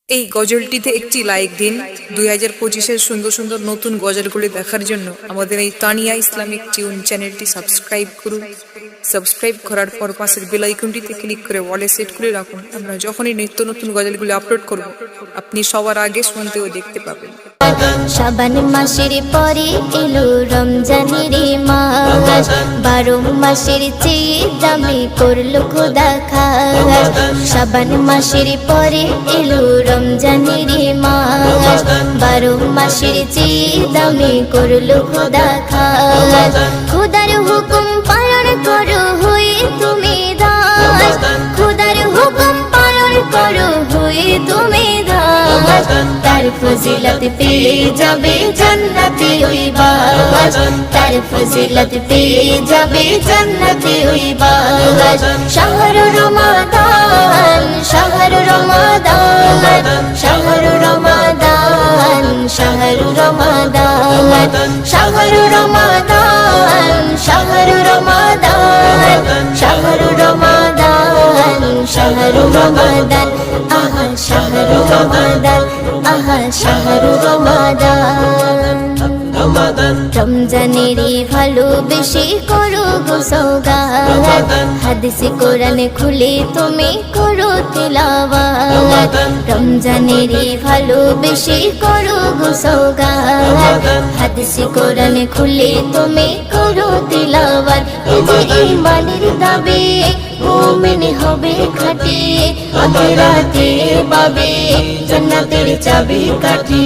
এই গজলটিতে একটি লাইক দিন। 2025-এর সুন্দর সুন্দর নতুন গজলগুলি দেখার জন্য আমাদের এই তানিয়া ইসলামিক টিউন চ্যানেলটি সাবস্ক্রাইব করুন। সাবস্ক্রাইব করার পর পাশের বেল আইকনটিতে ক্লিক করে অলে সেট করে রাখুন। আমরা যখনই নিত্য নতুন গজলগুলি আপলোড করব আপনি সবার আগে শুনতে ও দেখতে পাবেন। শাবান মাসের পরে এলো রমজানের মাস, 12 মাসের চেয়ে দামি করলো খোদা খাস। শাবান মাসের পরে এলো রমজানের মাস, 12 মাসের চেয়ে দামি করলো খোদা খাস। খোদার হুকুম পালন করো হয়ে তুমি দাস, খোদার হুকুম পালন করো হয়ে তুমি দাস। তার ফজিলত পেয়ে যাবে জান্নাতে ওই বাস, তার ফজিলত পেয়ে যাবে জান্নাতে ওই বাস। শাহরু রমাদান, শাহরু রমাদান, শাহরু রমাদান, শাহরু রমাদান, শাহরু রমাদান, শাহরু রমাদান, শাহরু রমাদান, শাহরু রমাদান, আহা শাহরু রমাদান, আহা শাহরু রমাদান। রমজানেরই ভালোবেসে করো গো সওগাত, হাদিসে কোরআনে খুলে তুমি করো তিলাওয়াত। রমজানেরই ভালোবেসে করো গো সওগাত, হাদিসে কোরআনে খুলে তুমি করো তিলাওয়াত। এই যে ঈমানের দাবি মুমিন হবে খাঁটি, আখিরাতে পাবে জান্নাতের চাবিকাঠি।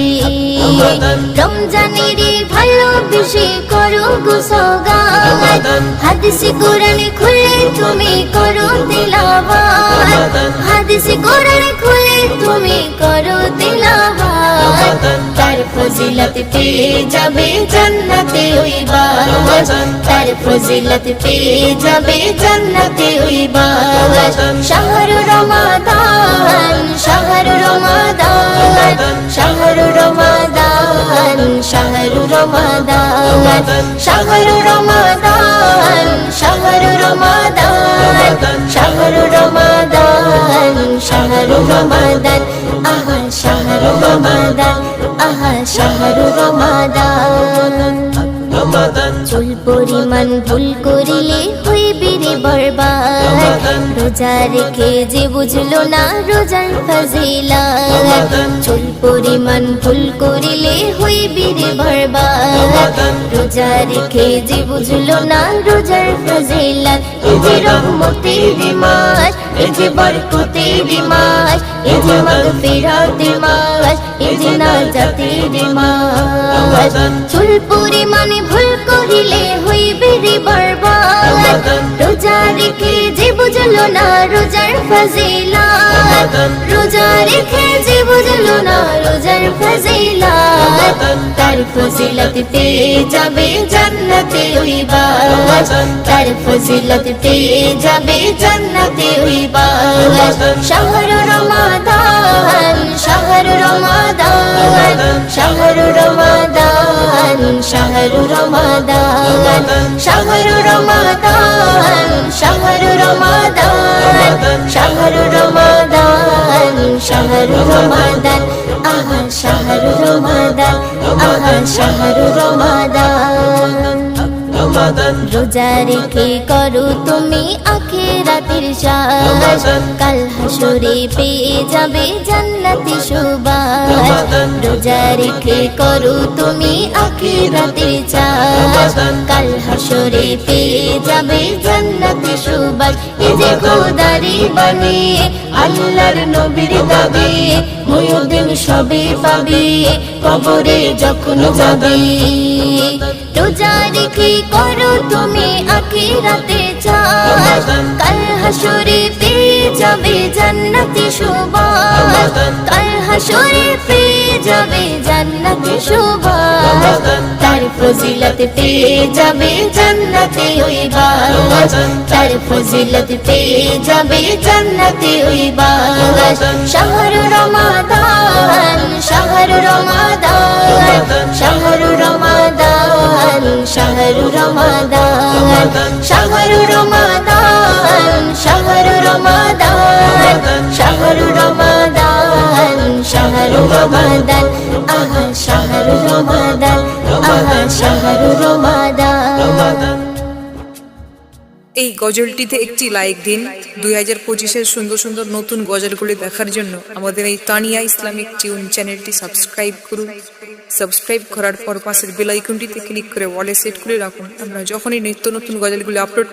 রমজানেরই ভালোবেসে করো গো সওগাত, হাদিসে কোরআনে খুলে তুমি করো তিলাওয়াত। হাদিসে কোরআনে খুলে তুমি করো তিলাওয়াত। তার ফজিলত পেয়ে যাবে জান্নাতে ওই বাস, তার ফজিলত পেয়ে যাবে জান্নাতে ওই বাস। শাহরু রমাদান, শাহরু রমাদান, শাহরু রমাদান, শাহরু রমাদান, শাহরু রমাদান, শাহরু রমাদান, শাহরু রমাদান, শাহরু রমাদান, আহা শাহরু রমাদান, আহা শাহরু রমাদান। চুল পরিমাণ ভুল করিলে হইবে রে বরবাদ, রোজা রেখে যে বুঝলো না রোজার ফজিলত। চুল পরিমাণ ভুল করিলে হইবে রে বরবাদ, রোজা রেখে যে বুঝলো না রোজার ফজিলত। এই যে রহমতের মাস, এই যে বরকতের মাস, এই যে মাগফিরাতের মাস, এই যে নাজাতের মাস। চুল পরিমাণে ভুল করিলে হইবে রে বরবাদ, রোজা রেখে যে বুঝলো না রোজার ফজিলত। রোজা রেখে যে বুঝলো না রোজার ফজিলত, তার ফজিলত পেয়ে যাবে জান্নাতে ওই বাস, তার ফজিলত পেয়ে যাবে জান্নাতে ওই বাস। শাহরু রমাদান, শাহরু রমাদান, শাহরু রমাদান, শাহরু রমাদান, শাহরু রমাদান, শাহরু রমাদান, শাহরু রমাদান, শাহরু রমাদান, আহা শাহরু রমাদান, আহা শাহরু রমাদান। রোজা রেখে করো তুমি আখিরাতের সাজ, কাল হাসরে পেয়ে যাবে জান্নাতি সুবাস। রোজা রেখে করো তুমি আখিরাতের সাজ, কাল হাসরে পেয়ে যাবে জান্নাতি সুবাস। এই যে খোদারি বাণী আল্লাহর নবীর দাবি, মুমিন সবে পাবে কবরে যখন যাবে। রোজা রেখে করো তুমি আখিরাতে চাষ, কাল হাসরে পেয়ে যাবে জান্নাতি সুবাস। কাল হাসরে পেয়ে যাবে জান্নাতি সুবাস, তার ফজিলত পেয়ে যাবে জান্নাতে ওই বাস, তার ফজিলত পেয়ে যাবে জান্নাতে ওই বাস। শাহরু রমাদান, শাহরু রমাদান, শাহরু রমাদান, শাহরু রমাদান, শাহরু রমাদান, শাহরু রমাদান, শাহরু রমাদান, রমাদান আহা শাহরু রমাদান আহা শাহরু রমাদান। এই গজলটিতে একটি লাইক দিন। 2025-এর সুন্দর সুন্দর নতুন গজলগুলি দেখার জন্য আমাদের এই তানিয়া ইসলামিক টিউন চ্যানেলটি সাবস্ক্রাইব করুন। সাবস্ক্রাইব করার পর পাশের বেল আইকনটিতে ক্লিক করে অলে সেট করে রাখুন। আমরা যখনই নিত্য নতুন গজলগুলি আপলোড